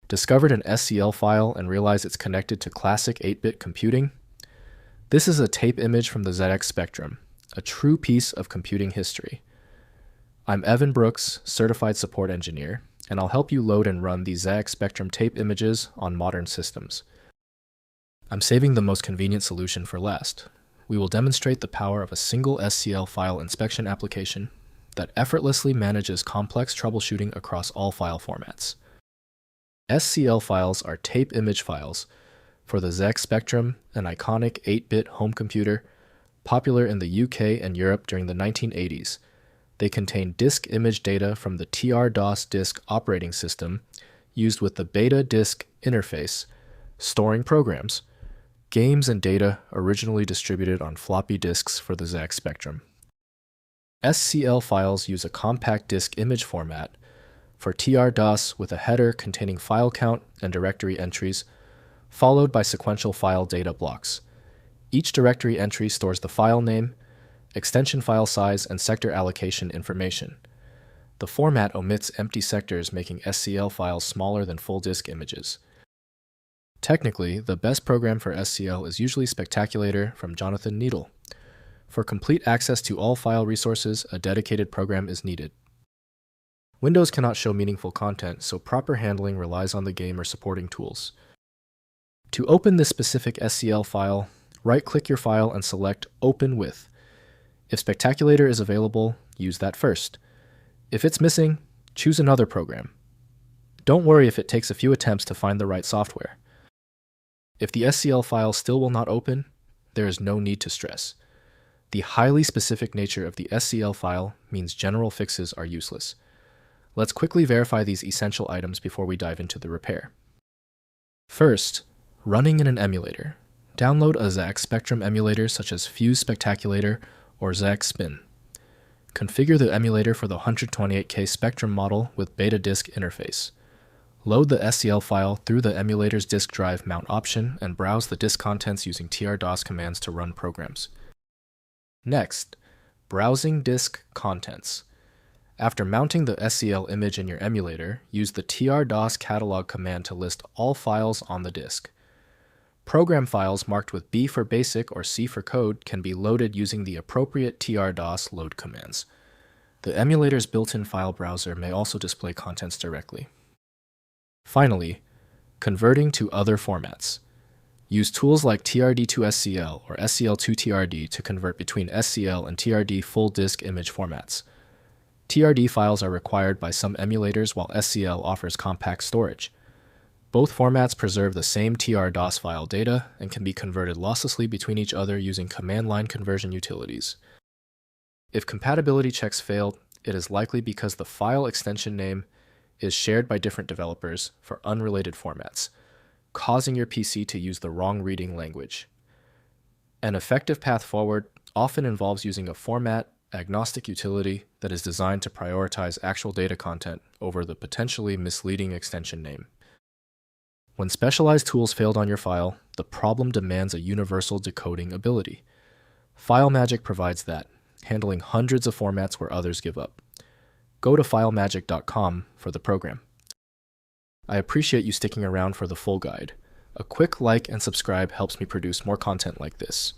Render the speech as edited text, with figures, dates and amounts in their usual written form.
Discovered an SCL file and realized it's connected to classic 8-bit computing? This is a tape image from the ZX Spectrum, a true piece of computing history. I'm Evan Brooks, Certified Support Engineer, and I'll help you load and run these ZX Spectrum tape images on modern systems. I'm saving the most convenient solution for last. We will demonstrate the power of a single SCL file inspection application that effortlessly manages complex troubleshooting across all file formats. SCL files are tape image files for the ZX Spectrum, an iconic 8-bit home computer popular in the UK and Europe during the 1980s. They contain disk image data from the TR-DOS disk operating system used with the beta disk interface, storing programs, games and data originally distributed on floppy disks for the ZX Spectrum. SCL files use a compact disk image format for TR-DOS with a header containing file count and directory entries, followed by sequential file data blocks. Each directory entry stores the file name, extension file size, and sector allocation information. The format omits empty sectors, making SCL files smaller than full disk images. Technically, the best program for SCL is usually Spectaculator from Jonathan Needle. For complete access to all file resources, a dedicated program is needed. Windows cannot show meaningful content, so proper handling relies on the game or supporting tools. To open this specific SCL file, right-click your file and select Open With. If Spectaculator is available, use that first. If it's missing, choose another program. Don't worry if it takes a few attempts to find the right software. If the SCL file still will not open, there is no need to stress. The highly specific nature of the SCL file means general fixes are useless. Let's quickly verify these essential items before we dive into the repair. First, running in an emulator. Download a ZX Spectrum emulator such as View Spectaculator or ZX Spin. Configure the emulator for the 128K Spectrum model with beta disk interface. Load the SCL file through the emulator's disk drive mount option and browse the disk contents using TR-DOS commands to run programs. Next, browsing disk contents. After mounting the SCL image in your emulator, use the TR-DOS catalog command to list all files on the disk. Program files marked with B for basic or C for code can be loaded using the appropriate TR-DOS load commands. The emulator's built-in file browser may also display contents directly. Finally, converting to other formats. Use tools like TRD2SCL or SCL2TRD to convert between SCL and TRD full disk image formats. TRD files are required by some emulators while SCL offers compact storage. Both formats preserve the same TR-DOS file data and can be converted losslessly between each other using command line conversion utilities. If compatibility checks failed, it is likely because the file extension name is shared by different developers for unrelated formats, causing your PC to use the wrong reading language. An effective path forward often involves using a format-agnostic utility that is designed to prioritize actual data content over the potentially misleading extension name. When specialized tools failed on your file, the problem demands a universal decoding ability. FileMagick provides that, handling hundreds of formats where others give up. Go to filemagick.com for the program. I appreciate you sticking around for the full guide. A quick like and subscribe helps me produce more content like this.